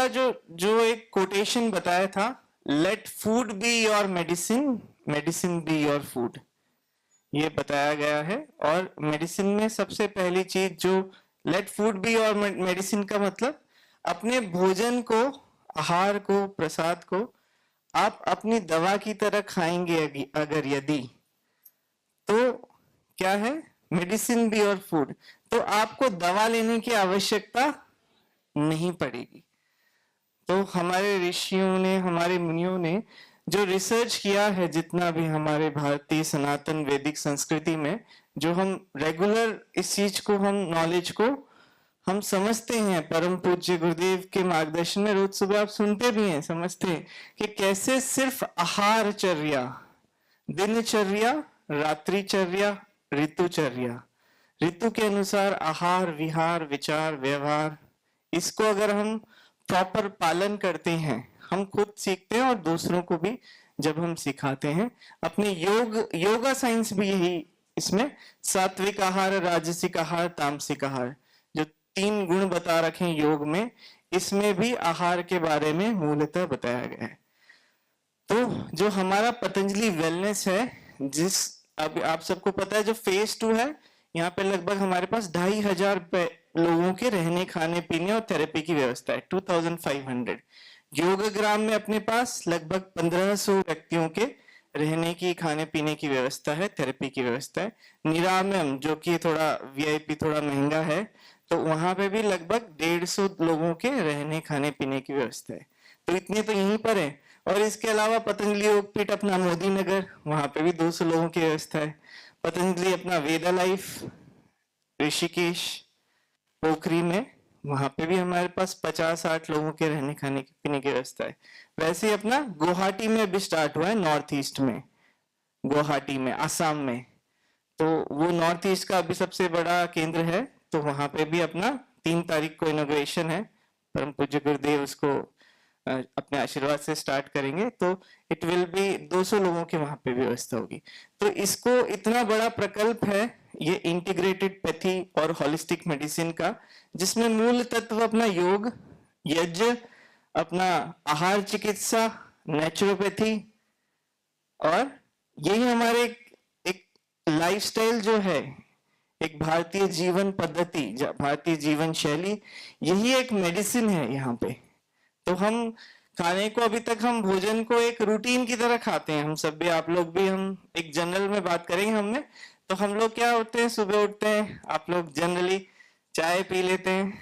वाला जो जो एक कोटेशन बताया था, let food be your medicine, medicine be your food, ये बताया गया है। और मेडिसिन में सबसे पहली चीज जो let food be your medicine का मतलब, अपने भोजन को, आहार को, प्रसाद को आप अपनी दवा की तरह खाएंगे अगर यदि, तो क्या है, मेडिसिन बी योर फूड, तो आपको दवा लेने की आवश्यकता नहीं पड़ेगी। तो हमारे ऋषियों ने, हमारे मुनियों ने जो रिसर्च किया है, जितना भी हमारे भारतीय सनातन वैदिक संस्कृति में, जो हम रेगुलर इस चीज को, हम नॉलेज को हम समझते हैं, परम पूज्य गुरुदेव के मार्गदर्शन में रोज सुबह आप सुनते भी हैं, समझते हैं कि कैसे सिर्फ आहारचर्या, दिनचर्या, रात्रिचर्या, ऋतुचर्या, ऋतु के अनुसार आहार, विहार, विचार, व्यवहार, इसको अगर हम प्रॉपर पालन करते हैं, हम खुद सीखते हैं और दूसरों को भी जब हम सिखाते हैं, अपने योगा साइंस भी यही, इसमें सात्विक आहार, राजसिक आहार, तामसिक आहार, जो 3 गुण बता रखे हैं योग में, इसमें भी आहार के बारे में मूलतः बताया गया है। तो जो हमारा पतंजलि वेलनेस है, जिस अब आप सबको पता है, जो फेज 2 है, यहाँ पे लगभग हमारे पास 2500 लोगों के रहने, खाने, पीने और थेरेपी की व्यवस्था है, 2500। योगग्राम में अपने पास लगभग 1500 व्यक्तियों के रहने की, खाने पीने की व्यवस्था है, थेरेपी की व्यवस्था है। निरामयम, जो कि थोड़ा वीआईपी, थोड़ा महंगा है, तो वहां पे भी लगभग 150 लोगों के रहने, खाने पीने की व्यवस्था है। तो इतने तो यहीं पर है। और इसके अलावा पतंजलि योगपीठ अपना मोदी नगर, वहां पे भी 200 लोगों की व्यवस्था है। पतंजलि अपना वेदा लाइफ ऋषिकेश पोखरी में, वहां पे भी हमारे पास 50-60 लोगों के रहने, खाने पीने की व्यवस्था है। वैसे ही अपना गुवाहाटी में भी स्टार्ट हुआ है, नॉर्थ ईस्ट में, गुवाहाटी में, असम में, तो वो नॉर्थ ईस्ट का अभी सबसे बड़ा केंद्र है। तो वहां पे भी अपना 3 तारीख को इनॉग्रेशन है, परम पूज्य गुरुदेव उसको अपने आशीर्वाद से स्टार्ट करेंगे, तो इट विल बी 200 लोगों की वहां पे व्यवस्था होगी। तो इसको, इतना बड़ा प्रकल्प है ये इंटीग्रेटेड पैथी और होलिस्टिक मेडिसिन का, जिसमें मूल तत्व अपना योग, यज्ञ, अपना आहार चिकित्सा, नेचुरोपैथी, और यही हमारे एक लाइफस्टाइल जो है, एक भारतीय जीवन पद्धति, भारतीय जीवन शैली, यही एक मेडिसिन है यहाँ पे। तो हम खाने को, अभी तक हम भोजन को एक रूटीन की तरह खाते हैं, हम सब भी, आप लोग भी, हम एक जनरल में बात करेंगे हमने, तो हम लोग क्या होते हैं, सुबह उठते हैं, आप लोग जनरली चाय पी लेते हैं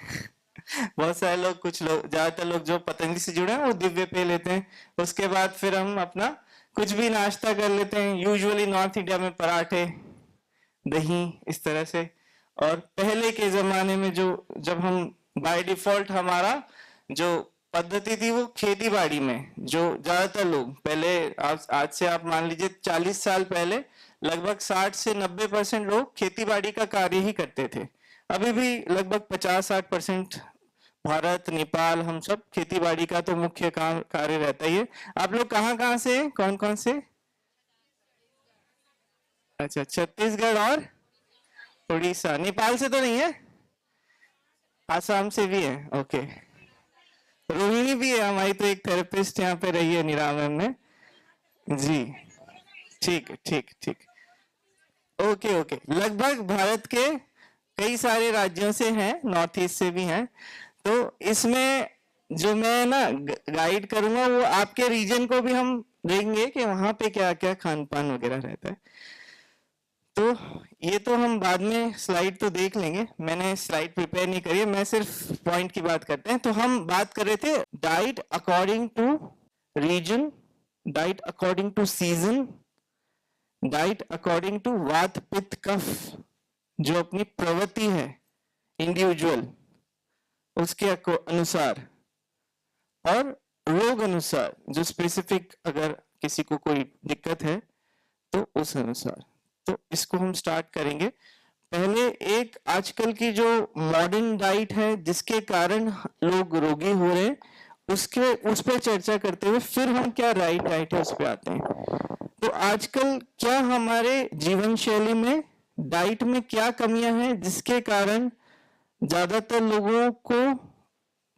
बहुत सारे लोग, कुछ लोग, ज्यादातर लोग जो पतंजलि से जुड़े हैं वो दिव्य पी लेते हैं। उसके बाद फिर हम अपना कुछ भी नाश्ता कर लेते हैं, यूजुअली नॉर्थ इंडिया में पराठे, दही, इस तरह से। और पहले के जमाने में जो, जब हम बाय डिफॉल्ट, हमारा जो पद्धति थी वो खेती बाड़ी में, जो ज्यादातर लोग पहले, आज से आप मान लीजिए 40 साल पहले, लगभग 60 से 90% लोग खेती बाड़ी का कार्य ही करते थे। अभी भी लगभग 50-60% भारत, नेपाल, हम सब खेती बाड़ी का तो मुख्य काम, कार्य रहता ही है। आप लोग कहाँ से, कौन कौन से? अच्छा, छत्तीसगढ़ और उड़ीसा। नेपाल से तो नहीं है? आसाम से भी है, ओके। रोहिणी भी है हमारी, तो एक थेरेपिस्ट यहाँ पे रही है निरामयम में जी। ठीक है, ठीक ठीक, ओके ओके। लगभग भारत के कई सारे राज्यों से हैं, नॉर्थ ईस्ट से भी हैं। तो इसमें जो मैं ना गाइड करूंगा, वो आपके रीजन को भी हम देंगे कि वहां पे क्या क्या खान पान वगैरह रहता है। तो ये तो हम बाद में स्लाइड तो देख लेंगे, मैंने स्लाइड प्रिपेयर नहीं करी है, मैं सिर्फ पॉइंट की बात करते हैं। तो हम बात कर रहे थे diet according to region, diet according to season, diet according to वात पित्त कफ, जो अपनी प्रवृत्ति है इंडिविजुअल, उसके अनुसार, और रोग अनुसार, जो स्पेसिफिक अगर किसी को कोई दिक्कत है तो उस अनुसार। तो इसको हम स्टार्ट करेंगे। पहले एक आजकल की जो मॉडर्न डाइट है, जिसके कारण लोग रोगी हो रहे हैं, उस पर चर्चा करते हुए फिर हम क्या राइट डाइट है उस पर आते हैं। तो आजकल क्या हमारे जीवन शैली में, डाइट में क्या कमियां हैं, जिसके कारण ज्यादातर लोगों को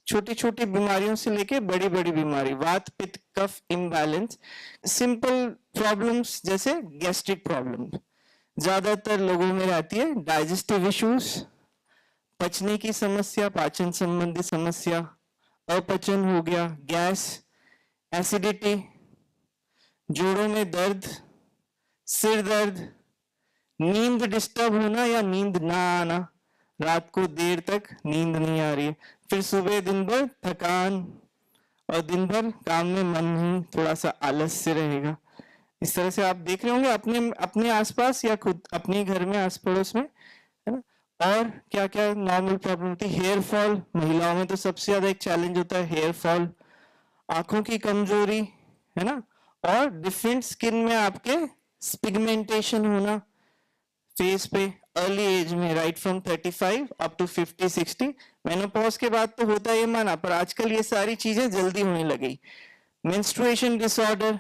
छोटी छोटी बीमारियों से लेके बड़ी बड़ी बीमारी, वात पित्त कफ इम्बैलेंस, सिंपल प्रॉब्लम्स जैसे गैस्ट्रिक प्रॉब्लम ज्यादातर लोगों में रहती है, डाइजेस्टिव इश्यूज, पचने की समस्या, पाचन संबंधी समस्या, अपचन हो गया, गैस, एसिडिटी, जोड़ों में दर्द, सिर दर्द, नींद डिस्टर्ब होना या नींद ना आना, रात को देर तक नींद नहीं आ रही है, फिर सुबह दिन भर थकान और दिन भर काम में मन नहीं, थोड़ा सा आलस से रहेगा। इस तरह से आप देख रहे होंगे अपने अपने आसपास या खुद अपने घर में आस पड़ोस में, है ना। और क्या क्या नॉर्मल प्रॉब्लम होती है, हेयर फॉल, महिलाओं में तो सबसे ज्यादा एक चैलेंज होता है हेयर फॉल, आंखों की कमजोरी, है ना, और डिफरेंट स्किन में आपके पिगमेंटेशन होना फेस पे अर्ली एज में, right from 35 up to 50-60। Menopause के बाद तो होता है माना, पर आजकल ये सारी चीजें जल्दी होने लगी। मेंस्ट्रुएशन डिसऑर्डर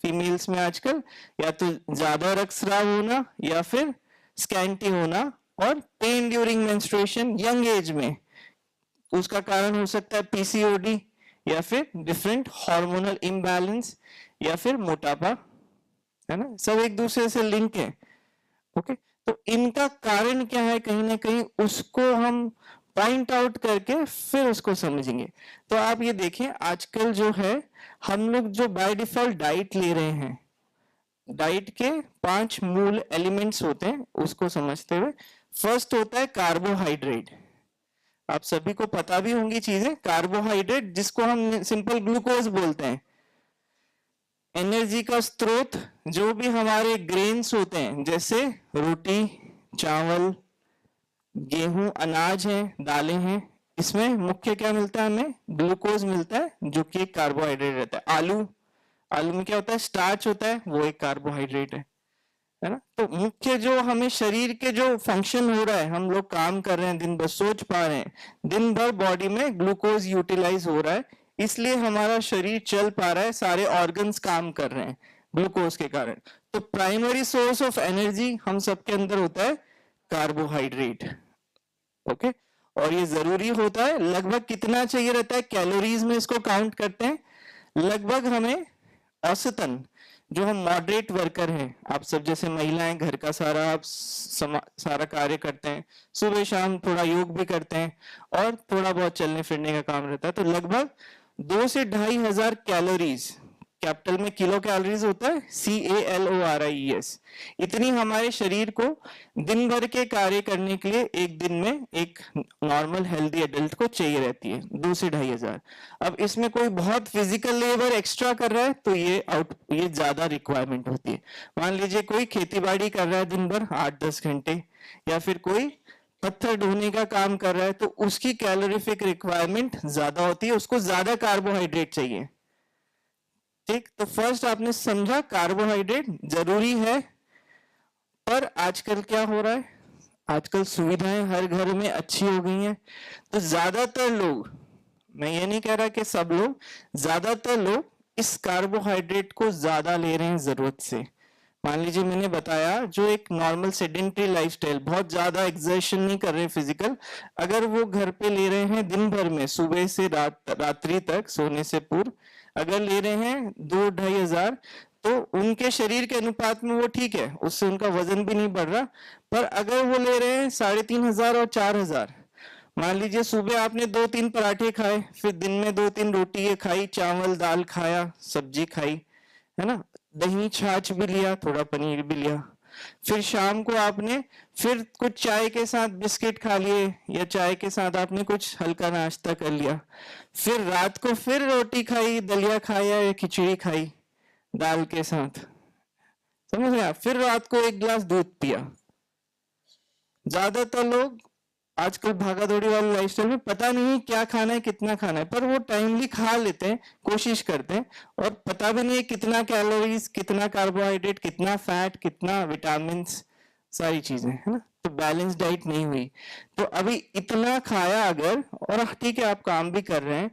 फीमेल्स में आजकल, या तो ज्यादा रक्तस्राव होना या फिर स्कैंटी होना, और pen during menstruation young age में, उसका कारण हो सकता है पीसीओडी या फिर डिफरेंट हार्मोनल इम्बैलेंस या फिर मोटापा, है ना, सब एक दूसरे से लिंक है। ओके, तो इनका कारण क्या है, कहीं ना कहीं उसको हम पॉइंट आउट करके फिर उसको समझेंगे। तो आप ये देखें आजकल जो है हम लोग जो बाय डिफॉल्ट डाइट ले रहे हैं, डाइट के 5 मूल एलिमेंट्स होते हैं, उसको समझते हुए फर्स्ट होता है कार्बोहाइड्रेट। आप सभी को पता भी होंगी चीजें, कार्बोहाइड्रेट जिसको हम सिंपल ग्लूकोज बोलते हैं, एनर्जी का स्रोत जो भी हमारे ग्रेन्स होते हैं, जैसे रोटी, चावल, गेहूं, अनाज है, दालें हैं, इसमें मुख्य क्या मिलता है, हमें ग्लूकोज मिलता है जो कि एक कार्बोहाइड्रेट रहता है। आलू, आलू में क्या होता है, स्टार्च होता है, वो एक कार्बोहाइड्रेट है ना। तो मुख्य जो हमें शरीर के जो फंक्शन हो रहा है, हम लोग काम कर रहे हैं दिन भर, सोच पा रहे हैं, दिन भर बॉडी में ग्लूकोज यूटिलाइज हो रहा है, इसलिए हमारा शरीर चल पा रहा है, सारे ऑर्गन्स काम कर रहे हैं ग्लूकोज के कारण। तो प्राइमरी सोर्स ऑफ एनर्जी हम सबके अंदर होता है कार्बोहाइड्रेट। ओके, और ये जरूरी होता है, लगभग कितना चाहिए रहता है, कैलोरीज में इसको काउंट करते हैं, लगभग हमें औसतन, जो हम मॉडरेट वर्कर हैं, आप सब जैसे महिलाएं घर का सारा आप सारा कार्य करते हैं, सुबह शाम थोड़ा योग भी करते हैं और थोड़ा बहुत चलने फिरने का काम रहता है, तो लगभग 2 से 2,500 कैलोरीज, कैपिटल में किलो कैलोरीज होता है, CALORIES, इतनी हमारे शरीर को दिन भर के कार्य करने के लिए एक दिन में एक नॉर्मल हेल्दी एडल्ट को चाहिए रहती है, 2 से 2,500। अब इसमें कोई बहुत फिजिकल लेबर एक्स्ट्रा कर रहा है तो ये ज्यादा रिक्वायरमेंट होती है। मान लीजिए कोई खेती बाड़ी कर रहा है दिन भर 8-10 घंटे, या फिर कोई पत्थर ढोने का काम कर रहा है, तो उसकी कैलोरीफिक रिक्वायरमेंट ज्यादा होती है, उसको ज्यादा कार्बोहाइड्रेट चाहिए। ठीक, तो फर्स्ट आपने समझा कार्बोहाइड्रेट जरूरी है, पर आजकल क्या हो रहा है, आजकल सुविधाएं हर घर में अच्छी हो गई हैं, तो ज्यादातर लोग, मैं ये नहीं कह रहा कि सब लोग, ज्यादातर लोग इस कार्बोहाइड्रेट को ज्यादा ले रहे हैं जरूरत से। मान लीजिए मैंने बताया जो एक नॉर्मल सेडेंटरी लाइफस्टाइल, बहुत ज्यादा एक्सर्शन नहीं कर रहे फिजिकल, अगर वो घर पे ले रहे हैं दिन भर में सुबह से रात्रि तक सोने से पूर्व, अगर ले रहे हैं 2-2,500, तो उनके शरीर के अनुपात में वो ठीक है, उससे उनका वजन भी नहीं बढ़ रहा। पर अगर वो ले रहे हैं 3,500 और 4,000, मान लीजिए सुबह आपने 2-3 पराठे खाए, फिर दिन में 2-3 रोटी खाई, चावल दाल खाया, सब्जी खाई, है ना, दही छाछ भी लिया, थोड़ा पनीर भी लिया, फिर शाम को आपने फिर कुछ चाय के साथ बिस्किट खा लिए, या चाय के साथ आपने कुछ हल्का नाश्ता कर लिया, फिर रात को फिर रोटी खाई, दलिया खाया या खिचड़ी खाई दाल के साथ, समझ गए, फिर रात को 1 गिलास दूध पिया। ज्यादातर लोग आजकल भागा दौड़ी वाली लाइफस्टाइल में पता नहीं क्या खाना है कितना खाना है, पर वो टाइमली खा लेते हैं, कोशिश करते हैं, और पता भी नहीं है कितना कैलोरीज, कितना कार्बोहाइड्रेट, कितना फैट, कितना विटामिन, सारी चीजें, है ना। तो बैलेंस डाइट नहीं हुई। तो अभी इतना खाया अगर, और ठीक है आप काम भी कर रहे हैं,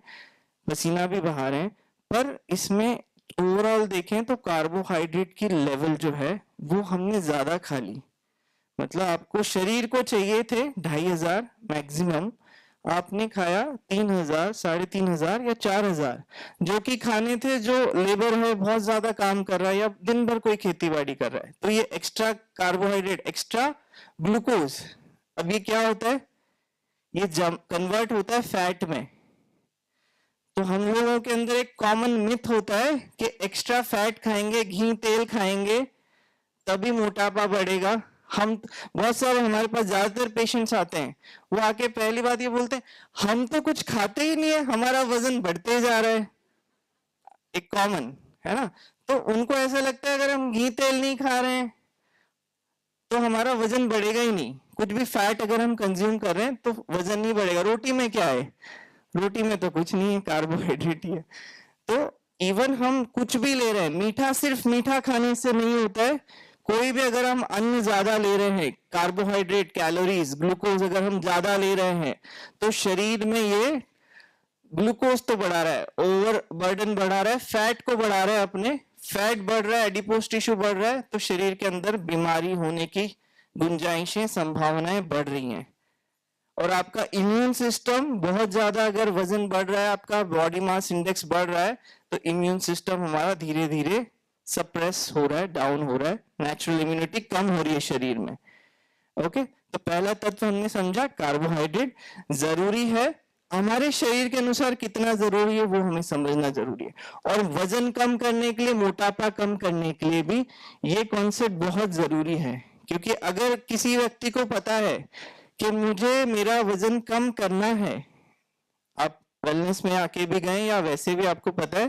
पसीना भी बहा रहे हैं, पर इसमें ओवरऑल देखें तो कार्बोहाइड्रेट की लेवल जो है वो हमने ज्यादा खा ली। मतलब आपको शरीर को चाहिए थे 2,500 मैक्सिमम, आपने खाया 3,000, 3,500 या 4,000, जो कि खाने थे जो लेबर है बहुत ज्यादा काम कर रहा है या दिन भर कोई खेती बाड़ी कर रहा है, तो ये एक्स्ट्रा कार्बोहाइड्रेट, एक्स्ट्रा ग्लूकोज, अब ये क्या होता है, ये कन्वर्ट होता है फैट में। तो हम लोगों के अंदर एक कॉमन मिथ होता है कि एक्स्ट्रा फैट खाएंगे, घी तेल खाएंगे तभी मोटापा बढ़ेगा। हम बहुत सारे हमारे पास ज्यादातर पेशेंट्स आते हैं, वो आके पहली बात ये बोलते हैं हम तो कुछ खाते ही नहीं है, हमारा वजन बढ़ते जा रहा है, एक कॉमन है ना। तो उनको ऐसा लगता है अगर हम घी तेल नहीं खा रहे हैं तो हमारा वजन बढ़ेगा ही नहीं, कुछ भी फैट अगर हम कंज्यूम कर रहे हैं तो वजन नहीं बढ़ेगा। रोटी में क्या है, रोटी में तो कुछ नहीं है, कार्बोहाइड्रेट ही है। तो इवन हम कुछ भी ले रहे हैं, मीठा सिर्फ मीठा खाने से नहीं होता है, कोई भी अगर हम अन्न ज्यादा ले रहे हैं, कार्बोहाइड्रेट, कैलोरीज, ग्लूकोज अगर हम ज्यादा ले रहे हैं तो शरीर में ये ग्लूकोज तो बढ़ा रहा है, ओवर बर्डन बढ़ा रहा है, फैट को बढ़ा रहा है, अपने फैट बढ़ रहा है, एडिपोज टिश्यू बढ़ रहा है, तो शरीर के अंदर बीमारी होने की गुंजाइशें, संभावनाएं बढ़ रही हैं। और आपका इम्यून सिस्टम बहुत ज्यादा अगर वजन बढ़ रहा है, आपका बॉडी मास इंडेक्स बढ़ रहा है, तो इम्यून सिस्टम हमारा धीरे धीरे सप्रेस हो रहा है, डाउन हो रहा है, नेचुरल इम्यूनिटी कम हो रही है शरीर में। ओके, तो पहला तत्व हमने समझा, कार्बोहाइड्रेट जरूरी है, हमारे शरीर के अनुसार कितना जरूरी है वो हमें समझना जरूरी है। और वजन कम करने के लिए, मोटापा कम करने के लिए भी ये कॉन्सेप्ट बहुत जरूरी है, क्योंकि अगर किसी व्यक्ति को पता है कि मुझे मेरा वजन कम करना है, आप वेलनेस में आके भी गए या वैसे भी आपको पता है,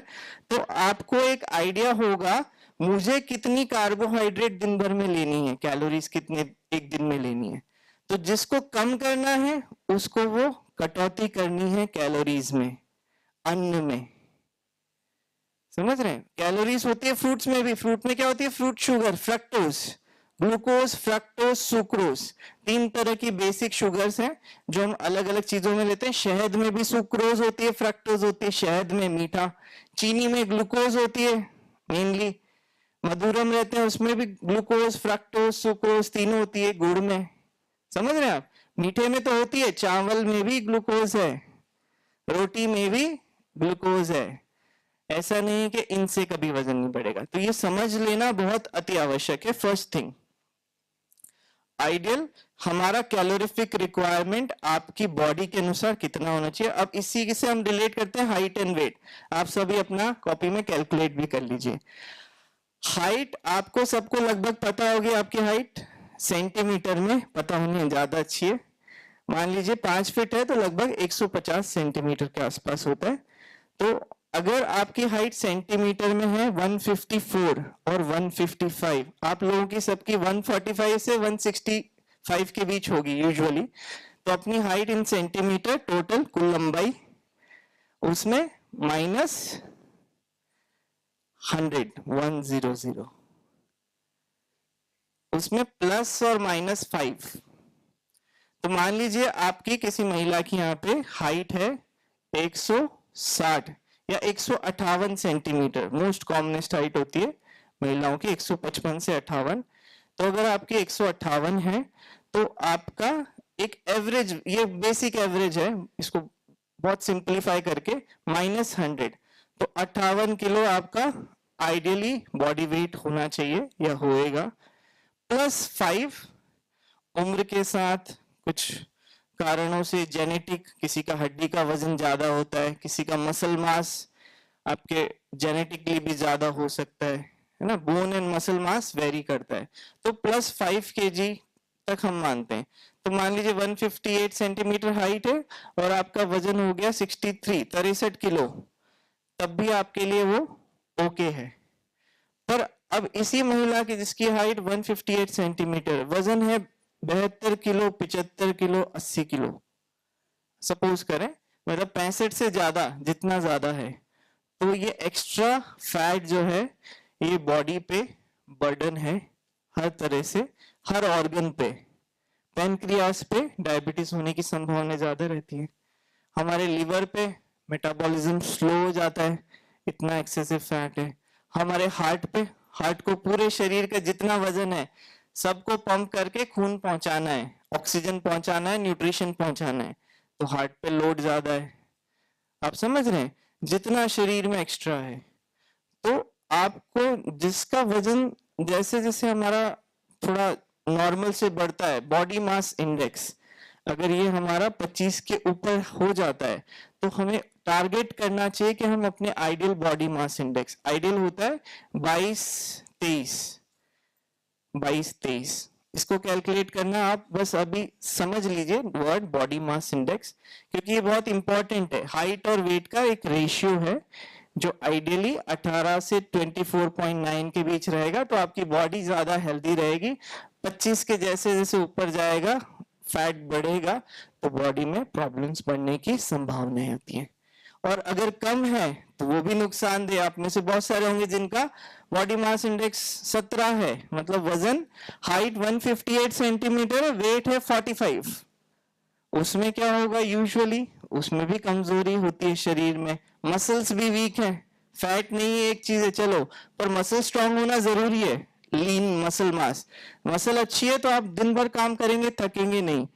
तो आपको एक आइडिया होगा मुझे कितनी कार्बोहाइड्रेट दिन भर में लेनी है, कैलोरीज कितने एक दिन में लेनी है। तो जिसको कम करना है उसको वो कटौती करनी है कैलोरीज में, अन्न में, समझ रहे हैं। कैलोरीज होती है फ्रूट्स में भी, फ्रूट में क्या होती है, fruit sugar, fructose, glucose, fructose, sucrose, 3 तरह की बेसिक शुगर्स हैं जो हम अलग अलग चीजों में लेते हैं। शहद में भी सुक्रोज होती है, फ्रक्टोज होती है, शहद में मीठा, चीनी में ग्लूकोज होती है मेनली, मधुरम रहते हैं उसमें भी ग्लूकोज, फ्रक्टोज, सुक्रोज तीनों होती है, गुड़ में, समझ रहे हैं आप। मीठे में तो होती है, चावल में भी ग्लूकोज है, रोटी में भी ग्लूकोज है, ऐसा नहीं है कि इनसे कभी वजन नहीं बढ़ेगा। तो ये समझ लेना बहुत अति आवश्यक है। फर्स्ट थिंग, आइडियल हमारा कैलोरीफिक रिक्वायरमेंट आपकी बॉडी के अनुसार कितना होना चाहिए। अब इसी से हम रिलेट करते हैं हाइट एंड वेट, आप सभी अपना कॉपी में कैलकुलेट भी कर लीजिए। हाइट आपको सबको लगभग पता होगी, आपकी हाइट सेंटीमीटर में पता होनी ज्यादा अच्छी है। मान लीजिए 5 फीट है तो लगभग 150 सेंटीमीटर के आसपास होता है। तो अगर आपकी हाइट सेंटीमीटर में है 154 और 155, आप लोगों की सबकी 145 से 165 के बीच होगी यूजुअली, तो अपनी हाइट इन सेंटीमीटर टोटल कुल लंबाई, उसमें माइनस 100, उसमें प्लस और माइनस 5। तो मान लीजिए आपकी किसी महिला की यहाँ पे हाइट है 160 या 158 सेंटीमीटर, मोस्ट कॉमनेस्ट हाइट होती है महिलाओं की 155 से 58। तो अगर आपकी 158 है तो आपका एक एवरेज, ये बेसिक एवरेज है, इसको बहुत सिंपलीफाई करके -100, तो 58 किलो आपका आइडियली बॉडी वेट होना चाहिए या होएगा, प्लस 5 उम्र के साथ कुछ कारणों से जेनेटिक, किसी का हड्डी का वजन ज्यादा होता है, किसी का मसल मास आपके जेनेटिकली भी ज्यादा हो सकता है ना, bone and muscle mass vary करता है, तो प्लस 5 kg तक हम मानते हैं। तो मान लीजिए 158 सेंटीमीटर हाइट है और आपका वजन हो गया 63 किलो, तब भी आपके लिए वो ओके है। पर अब इसी महिला की जिसकी हाइट 158 सेंटीमीटर, वजन है 72 किलो, 75 किलो, 80 किलो, सपोज करें, मतलब 65 से ज्यादा, जितना ज्यादा है, तो ये एक्स्ट्रा फैट जो है ये बॉडी पे बर्डन है हर तरह से, हर ऑर्गन पे, पैनक्रियास पे डायबिटीज होने की संभावना ज्यादा रहती है, हमारे लिवर पे मेटाबॉलिज्म स्लो हो जाता है, इतना एक्सेसिव फैट है, हमारे हार्ट पे, हार्ट को पूरे शरीर का जितना वजन है सबको पंप करके खून पहुंचाना है, ऑक्सीजन पहुंचाना है, न्यूट्रिशन पहुंचाना है, तो हार्ट पे लोड ज्यादा है। आप समझ रहे हैं, जितना शरीर में एक्स्ट्रा है। तो आपको जिसका वजन जैसे जैसे हमारा थोड़ा नॉर्मल से बढ़ता है, बॉडी मास इंडेक्स अगर ये हमारा 25 के ऊपर हो जाता है तो हमें टारगेट करना चाहिए कि हम अपने ideal body mass index, ideal होता है 22-23, इसको कैलकुलेट करना आप बस अभी समझ लीजिए वर्ड बॉडी मास इंडेक्स, क्योंकि ये बहुत इंपॉर्टेंट है। हाइट और वेट का एक रेशियो है जो आइडियली 18 से 24.9 के बीच रहेगा, तो आपकी बॉडी ज्यादा हेल्दी रहेगी। 25 के जैसे जैसे ऊपर जाएगा, फैट बढ़ेगा, तो बॉडी में प्रॉब्लम्स बढ़ने की संभावनाएं होती हैं। और अगर कम है तो वो भी नुकसानदेह। आप में से बहुत सारे होंगे जिनका बॉडी मास इंडेक्स 17 है, मतलब वजन, हाइट 158 सेंटीमीटर है, वेट है 45। उसमें क्या होगा यूजुअली, उसमें भी कमजोरी होती है शरीर में, मसल्स भी वीक है। फैट नहीं है एक चीज है चलो, पर मसल स्ट्रांग होना जरूरी है। लीन मसल मास, मसल अच्छी है तो आप दिन भर काम करेंगे, थकेंगे नहीं,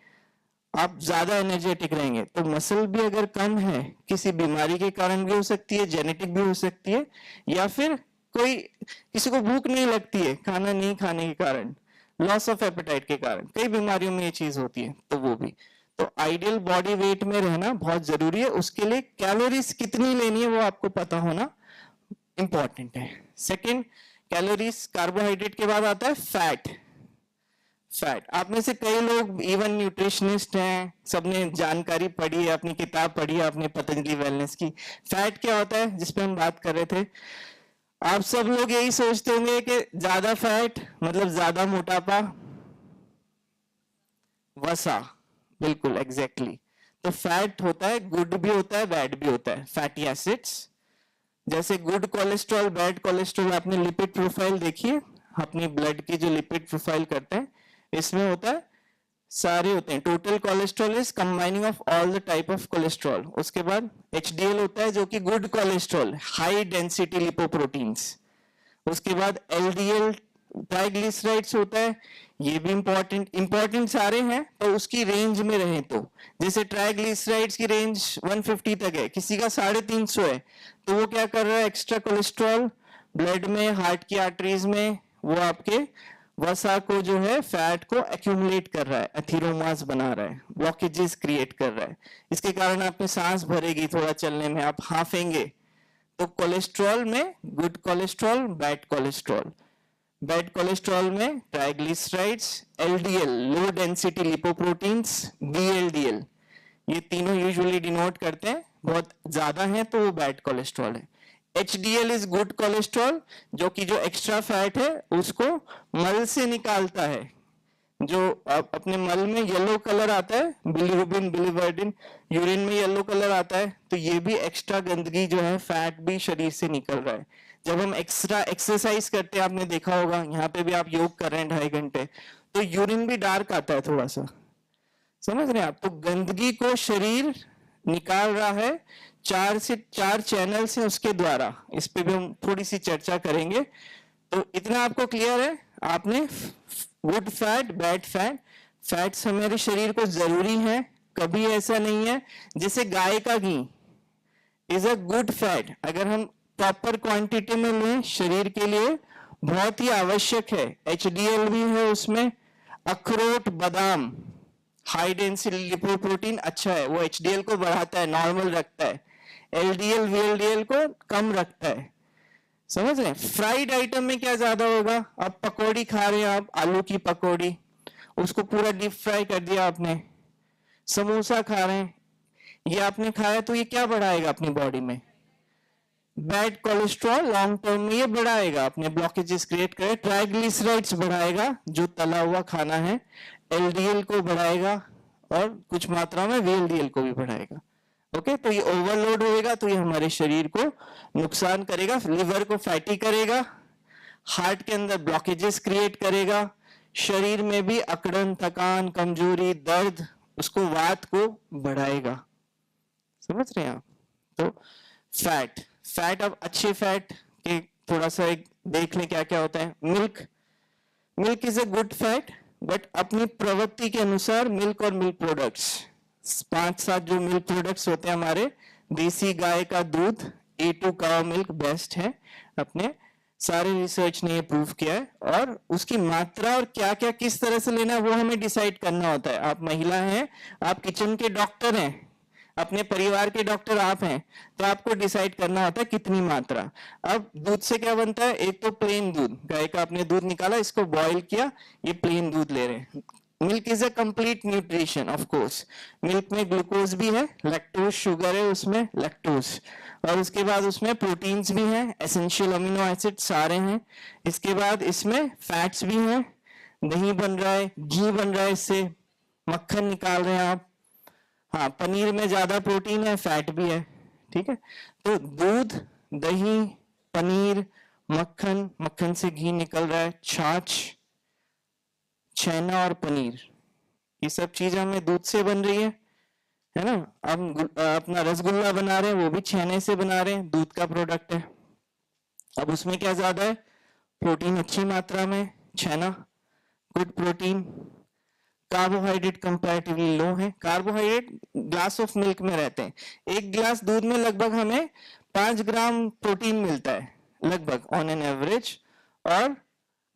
आप ज्यादा एनर्जेटिक रहेंगे। तो मसल भी अगर कम है, किसी बीमारी के कारण भी हो सकती है, जेनेटिक भी हो सकती है, या फिर कोई किसी को भूख नहीं लगती है खाना नहीं खाने के कारण, लॉस ऑफ एपेटाइट के कारण, कई बीमारियों में ये चीज होती है, तो वो भी। तो आइडियल बॉडी वेट में रहना बहुत जरूरी है। उसके लिए कैलोरीज कितनी लेनी है वो आपको पता होना इंपॉर्टेंट है। सेकंड, कैलोरीज, कार्बोहाइड्रेट के बाद आता है फैट। फैट, आप में से कई लोग इवन न्यूट्रिशनिस्ट हैं, सबने जानकारी पढ़ी है, अपनी किताब पढ़ी है आपने पतंजलि वेलनेस की। फैट क्या होता है जिस पे हम बात कर रहे थे, आप सब लोग यही सोचते होंगे कि ज्यादा फैट मतलब ज्यादा मोटापा, वसा, बिल्कुल एग्जैक्टली। तो फैट होता है, गुड भी होता है, बैड भी होता है। फैटी एसिड्स जैसे गुड कोलेस्ट्रॉल, बैड कोलेस्ट्रॉल, आपने लिपिड प्रोफाइल देखिए, अपनी ब्लड की जो लिपिड प्रोफाइल करते हैं, इसमें होता है, सारे होते हैं। Total cholesterol is combining of all the type of cholesterol. उसके बाद एचडीएल होता है जो कि good cholesterol, high density lipoproteins. उसके बाद एलडीएल ट्राइग्लिसराइड्स होता है, ये भी इंपॉर्टेंट सारे हैं, पर उसकी रेंज में रहे तो। जैसे ट्राइग्लिसराइड्स की रेंज 150 तक है, किसी का 350 है, तो वो क्या कर रहा है, एक्स्ट्रा कोलेस्ट्रॉल ब्लड में, हार्ट की आर्टरीज में, वो आपके वसा को जो है, फैट को एक्यूमुलेट कर रहा है, एथीरोमास बना रहा है, ब्लॉकेजेस क्रिएट कर रहा है। इसके कारण आपने सांस भरेगी थोड़ा चलने में, आप हाफेंगे। तो कोलेस्ट्रॉल में good cholesterol, bad cholesterol. Bad cholesterol में triglycerides, LDL low density lipoproteins, VLDL, ये तीनों यूजुअली डिनोट करते हैं, बहुत ज्यादा है तो वो बैड कोलेस्ट्रॉल है। HDL इज गुड कोलेस्ट्रॉल, जो कि जो एक्स्ट्रा फैट है उसको मल से निकालता है। जो अपने मल में येलो कलर आता है, बिलीरुबिन, बिलीवर्डिन, यूरिन में येलो कलर आता है, तो ये भी एक्स्ट्रा गंदगी जो है, फैट भी शरीर से निकल रहा है। जब हम एक्स्ट्रा एक्सरसाइज करते हैं, आपने देखा होगा, यहाँ पे भी आप योग कर रहे हैं 2.5 घंटे, तो यूरिन भी डार्क आता है थोड़ा सा, समझ रहे हैं आप। तो गंदगी को शरीर निकाल रहा है 4 चैनल से, उसके द्वारा। इस पे भी हम थोड़ी सी चर्चा करेंगे। तो इतना आपको क्लियर है, आपने good fat, bad fat, fats हमारे शरीर को जरूरी है, कभी ऐसा नहीं है। जैसे गाय का घी इज अ गुड फैट, अगर हम प्रॉपर क्वांटिटी में लें शरीर के लिए बहुत ही आवश्यक है। HDL भी है उसमें। अखरोट, बादाम, हाई डेंसिटी लिपोप्रोटीन अच्छा है, वो HDL को बढ़ाता है, नॉर्मल रखता है। LDL VLDL को कम रखता है, समझ रहे हैं। फ्राइड आइटम में क्या ज्यादा होगा, आप पकौड़ी खा रहे हैं, आप आलू की पकौड़ी, उसको पूरा डीप फ्राई कर दिया आपने। समोसा खा रहे हैं, ये आपने खाया, तो ये क्या बढ़ाएगा अपनी बॉडी में, बैड कोलेस्ट्रॉल लॉन्ग टर्म में ये बढ़ाएगा, अपने ब्लॉकेजेस क्रिएट करे। ट्राइग्लिसराइड्स बढ़ाएगा, जो तला हुआ खाना है। LDL को बढ़ाएगा, और कुछ मात्रा में VLDL को भी बढ़ाएगा। ओके, तो ये ओवरलोड होएगा तो ये हमारे शरीर को नुकसान करेगा, लिवर को फैटी करेगा, हार्ट के अंदर ब्लॉकेजेस क्रिएट करेगा, शरीर में भी अकड़न, थकान, कमजोरी, दर्द, उसको, वात को बढ़ाएगा। समझ रहे हैं आप। तो फैट अब अच्छे फैट के थोड़ा सा एक देख लें क्या क्या होता है। Milk is a good fat, but अपनी प्रवृत्ति के अनुसार मिल्क और मिल्क प्रोडक्ट्स, 5-7 जो मिल्क प्रोडक्ट्स होते हैं हमारे, देसी गाय का दूध, A2 काउ मिल्क बेस्ट है, अपने सारे रिसर्च ने ये प्रूव किया है। और उसकी मात्रा और क्या क्या किस तरह से लेना है वो हमें डिसाइड करना होता है। आप महिला हैं, आप किचन के डॉक्टर हैं, अपने परिवार के डॉक्टर आप हैं, तो आपको डिसाइड करना होता है कितनी मात्रा। अब दूध से क्या बनता है, एक तो प्लेन दूध, गाय का आपने दूध निकाला, इसको बॉईल किया, ये प्लेन दूध ले रहे हैं। Milk is a complete nutrition, of course milk में ग्लूकोज भी है, लैक्टोज शुगर है उसमें, लैक्टोज, और उसके बाद उसमें प्रोटीन्स भी हैं, एसेंशियल अमीनो एसिड सारे हैं। इसके बाद इसमें फैट्स भी हैं, दही बन रहा है, घी बन रहा है, इससे मक्खन निकाल रहे हैं आप। हाँ, पनीर में ज्यादा प्रोटीन है, फैट भी है, ठीक है। तो दूध, दही, पनीर, मक्खन, मक्खन से घी निकल रहा है, छाछ, छेना और पनीर, ये सब चीज हमें दूध से बन रही है ना। हम अपना रसगुल्ला बना रहे हैं, वो भी छेने से बना रहे हैं, दूध का प्रोडक्ट है। अब उसमें क्या ज्यादा है, प्रोटीन अच्छी मात्रा में, छेना गुड प्रोटीन, कार्बोहाइड्रेट कंपैरेटिवली लो है। कार्बोहाइड्रेट ग्लास ऑफ मिल्क में रहते हैं, एक गिलास दूध में लगभग हमें 5 ग्राम प्रोटीन मिलता है लगभग ऑन एन एवरेज, और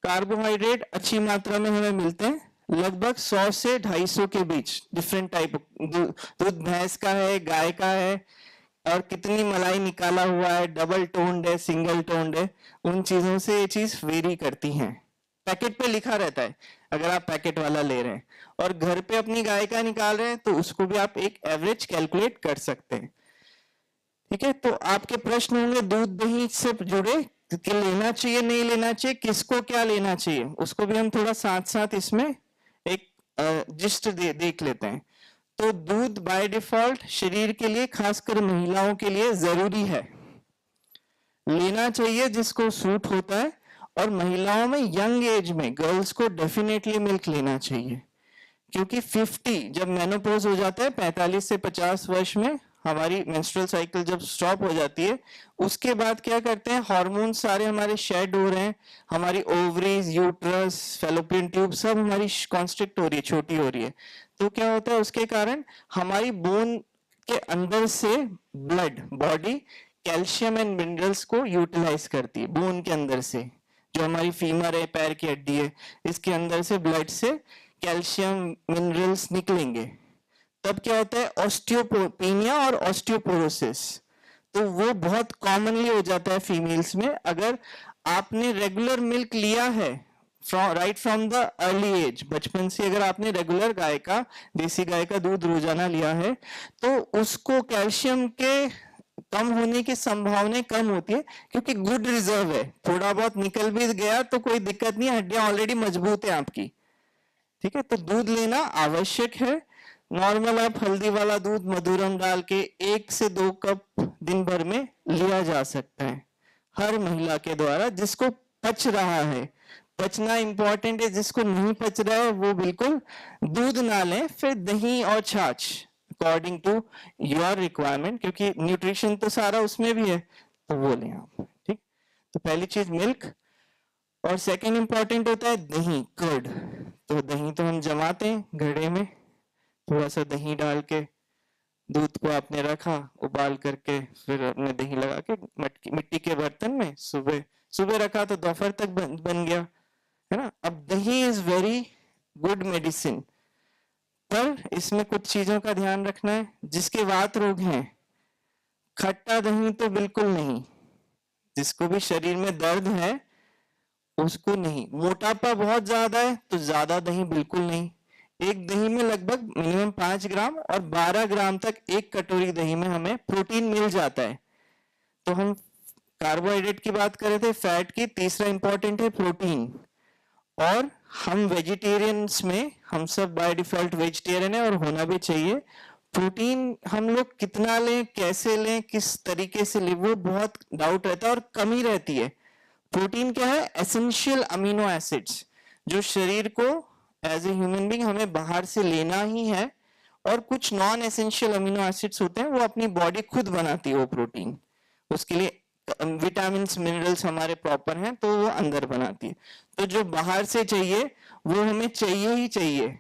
कार्बोहाइड्रेट अच्छी मात्रा में हमें मिलते हैं लगभग 100 से 250 के बीच। डिफरेंट टाइप दूध भैंस का है, गाय का है, और कितनी मलाई निकाला हुआ है, डबल टोन्ड है, सिंगल टोन्ड है, उन चीजों से ये चीज वेरी करती हैं। पैकेट पे लिखा रहता है अगर आप पैकेट वाला ले रहे हैं, और घर पे अपनी गाय का निकाल रहे हैं तो उसको भी आप एक एवरेज कैलकुलेट कर सकते हैं, ठीक है। तो आपके प्रश्न होंगे दूध दही से जुड़े कि लेना चाहिए नहीं लेना चाहिए, किसको क्या लेना चाहिए, उसको भी हम थोड़ा साथ साथ इसमें एक जिस्ट देख लेते हैं। तो दूध बाय डिफॉल्ट शरीर के लिए, खासकर महिलाओं के लिए जरूरी है, लेना चाहिए जिसको सूट होता है। और महिलाओं में यंग एज में गर्ल्स को डेफिनेटली मिल्क लेना चाहिए, क्योंकि 50 जब मेनोपॉज हो जाता है, 45 से 50 वर्ष में हमारी मेंस्ट्रुअल साइकिल जब स्टॉप हो जाती है, उसके बाद क्या करते हैं, हार्मोन सारे हमारे शेड हो रहे हैं, हमारी ओवरीज, यूट्रस, फैलोपियन ट्यूब सब हमारी कॉन्स्ट्रिक्ट हो रही है, छोटी हो रही है। तो क्या होता है, उसके कारण हमारी बोन के अंदर से blood, body calcium and minerals को यूटिलाइज करती है। बोन के अंदर से, जो हमारी फीमर है, पैर की हड्डी है, इसके अंदर से ब्लड से कैल्शियम मिनरल्स निकलेंगे। तब क्या होता है, ऑस्टियोपेनिया और ऑस्टियोपोरोसिस, तो वो बहुत कॉमनली हो जाता है फीमेल्स में। अगर आपने रेगुलर मिल्क लिया है right from the early age, बचपन से अगर आपने रेगुलर गाय का, देसी गाय का दूध रोजाना लिया है, तो उसको कैल्शियम के कम होने की संभावना कम होती है, क्योंकि गुड रिजर्व है। थोड़ा बहुत निकल भी गया तो कोई दिक्कत नहीं, हड्डियां ऑलरेडी मजबूत है आपकी, ठीक है। तो दूध लेना आवश्यक है। नॉर्मल आप हल्दी वाला दूध मधुरम डाल के 1 से 2 कप दिन भर में लिया जा सकता है हर महिला के द्वारा, जिसको पच रहा है। पचना इंपॉर्टेंट है, जिसको नहीं पच रहा है वो बिल्कुल दूध ना लें, फिर दही और छाछ अकॉर्डिंग टू योर रिक्वायरमेंट, क्योंकि न्यूट्रिशन तो सारा उसमें भी है, तो वो लें आप, ठीक। तो पहली चीज मिल्क, और सेकंड इंपॉर्टेंट होता है दही, कर्ड। तो दही तो हम जमाते हैं घड़े में, थोड़ा सा दही डाल के, दूध को आपने रखा उबाल करके, फिर आपने दही लगा के मिट्टी के बर्तन में सुबह सुबह रखा तो दोपहर तक बन गया, है ना। अब दही इज वेरी गुड मेडिसिन, पर इसमें कुछ चीजों का ध्यान रखना है। जिसके वात रोग हैं, खट्टा दही तो बिल्कुल नहीं, जिसको भी शरीर में दर्द है उसको नहीं। मोटापा बहुत ज्यादा है तो ज्यादा दही बिल्कुल नहीं। एक दही में लगभग मिनिमम 5 ग्राम और 12 ग्राम तक एक कटोरी दही में हमें प्रोटीन मिल जाता है। तो हम कार्बोहाइड्रेट की बात कर रहे थे, फैट की, तीसरा इंपॉर्टेंट है प्रोटीन। और हम वेजिटेरियंस में, हम सब बाय डिफॉल्ट वेजिटेरियन है और होना भी चाहिए। प्रोटीन हम लोग कितना लें, कैसे लें, किस तरीके से लें, वो बहुत डाउट रहता है और कमी रहती है। प्रोटीन क्या है, एसेंशियल अमीनो एसिड्स, जो शरीर को एज ए ह्यूमन बीइंग हमें बाहर से लेना ही है, और कुछ नॉन एसेंशियल अमीनो एसिड्स होते हैं वो अपनी बॉडी खुद बनाती है वो प्रोटीन। उसके लिए विटामिन मिनरल्स हमारे प्रॉपर हैं तो वो अंदर बनाती है। तो जो बाहर से चाहिए वो हमें चाहिए ही चाहिए,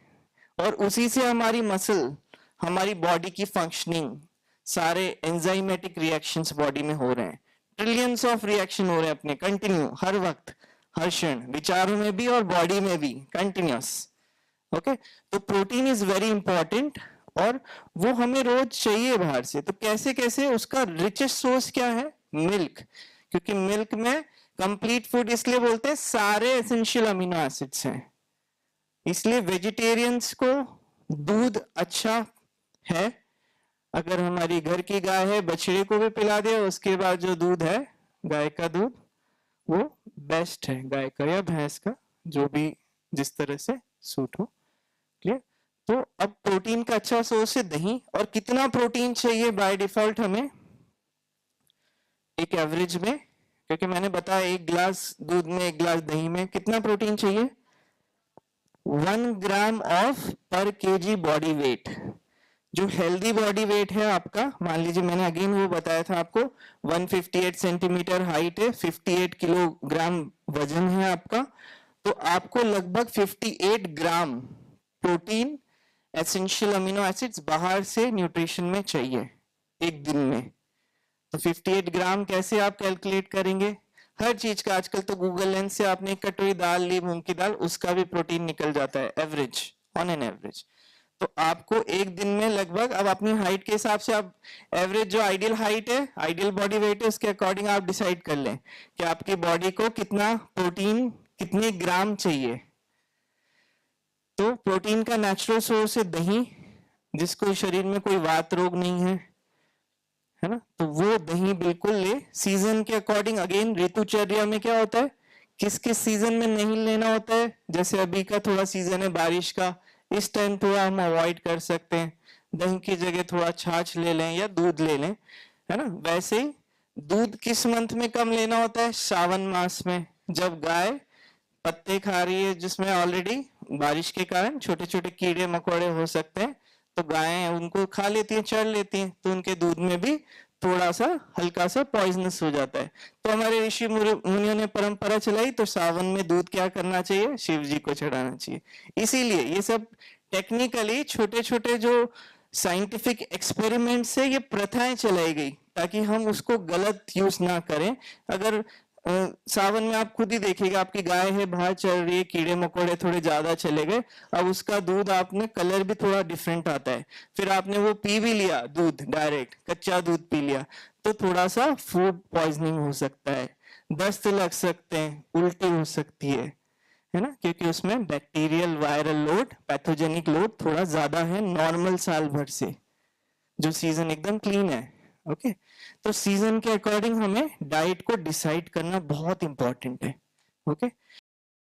और उसी से हमारी मसल, हमारी बॉडी की फंक्शनिंग, सारे एंजाइमेटिक रिएक्शंस बॉडी में हो रहे हैं, ट्रिलियंस ऑफ रिएक्शन हो रहे हैं अपने कंटिन्यू, हर वक्त, हर क्षण, विचारों में भी और बॉडी में भी कंटिन्यूस। ओके, तो प्रोटीन इज वेरी इंपॉर्टेंट और वो हमें रोज चाहिए बाहर से। तो कैसे कैसे, उसका रिचेस्ट सोर्स क्या है? मिल्क, क्योंकि मिल्क में कंप्लीट फूड इसलिए बोलते हैं, सारे एसेंशियल अमीनो एसिड्स हैं। इसलिए वेजिटेरियंस को दूध अच्छा है। अगर हमारी घर की गाय है, बछड़े को भी पिला दिया, उसके बाद जो दूध है गाय का दूध, वो बेस्ट है, गाय का या भैंस का, जो भी जिस तरह से सूट हो। क्लियर? तो अब प्रोटीन का अच्छा सोर्स है दही। और कितना प्रोटीन चाहिए बाय डिफॉल्ट हमें एक एवरेज में? क्योंकि मैंने बताया एक गिलास दूध में, एक गिलास दही में कितना प्रोटीन चाहिए? 1 ग्राम ऑफ पर केजी बॉडी वेट। जो हेल्दी बॉडी वेट है आपका, मान लीजिए मैंने अगेन वो बताया था आपको, 158 सेंटीमीटर हाइट है, 58 किलोग्राम वजन है आपका, तो आपको लगभग 58 gram protein, essential amino acids बाहर से न्यूट्रिशन में चाहिए एक दिन में। तो 58 ग्राम कैसे आप कैलकुलेट करेंगे? हर चीज का आजकल तो गूगल लेंस से आपने एक कटोरी दाल ली मूंग की दाल, उसका भी प्रोटीन निकल जाता है एवरेज, ऑन एन एवरेज। तो आपको एक दिन में लगभग, अब अपनी हाइट के हिसाब से आप एवरेज जो आइडियल हाइट है, आइडियल बॉडी वेट है, उसके अकॉर्डिंग आप डिसाइड कर लें कि आपकी बॉडी को कितना प्रोटीन, कितने ग्राम चाहिए। तो प्रोटीन का नेचुरल सोर्स है दही, जिसको शरीर में कोई वात रोग नहीं है ना, तो वो दही बिल्कुल ले। सीजन के अकॉर्डिंग, अगेन ऋतुचर्या में क्या होता है, किस किस सीजन में नहीं लेना होता है। जैसे अभी का थोड़ा सीजन है बारिश का, इस टाइम थोड़ा हम अवॉइड कर सकते हैं, दही की जगह थोड़ा छाछ ले लें या दूध ले लें, है ना। वैसे ही दूध किस मंथ में कम लेना होता है? सावन मास में, जब गाय पत्ते खा रही है, जिसमें ऑलरेडी बारिश के कारण छोटे छोटे कीड़े मकोड़े हो सकते हैं, तो गायें उनको खा लेती हैं, चढ़ लेती हैं, तो उनके दूध में भी थोड़ा सा हल्का सा पॉइजनस हो जाता है। तो हमारे ऋषि मुनियों ने परंपरा चलाई, तो सावन में दूध क्या करना चाहिए? शिव जी को चढ़ाना चाहिए। इसीलिए ये सब टेक्निकली छोटे छोटे जो साइंटिफिक एक्सपेरिमेंट से ये प्रथाएं चलाई गई, ताकि हम उसको गलत यूज ना करें। अगर सावन में आप खुद ही देखिएगा, आपकी गाय है, बाहर चल रही है, कीड़े मकोड़े थोड़े ज्यादा चले गए, अब उसका दूध आपने, कलर भी थोड़ा डिफरेंट आता है, फिर आपने वो पी भी लिया दूध, डायरेक्ट कच्चा दूध पी लिया, तो थोड़ा सा फूड पॉइजनिंग हो सकता है, दस्त लग सकते हैं, उल्टी हो सकती है ना, क्योंकि उसमें bacterial viral load, pathogenic load थोड़ा ज्यादा है नॉर्मल साल भर से, जो सीजन एकदम क्लीन है। ओके, तो सीजन के अकॉर्डिंग हमें डाइट को डिसाइड करना बहुत इंपॉर्टेंट है। ओके,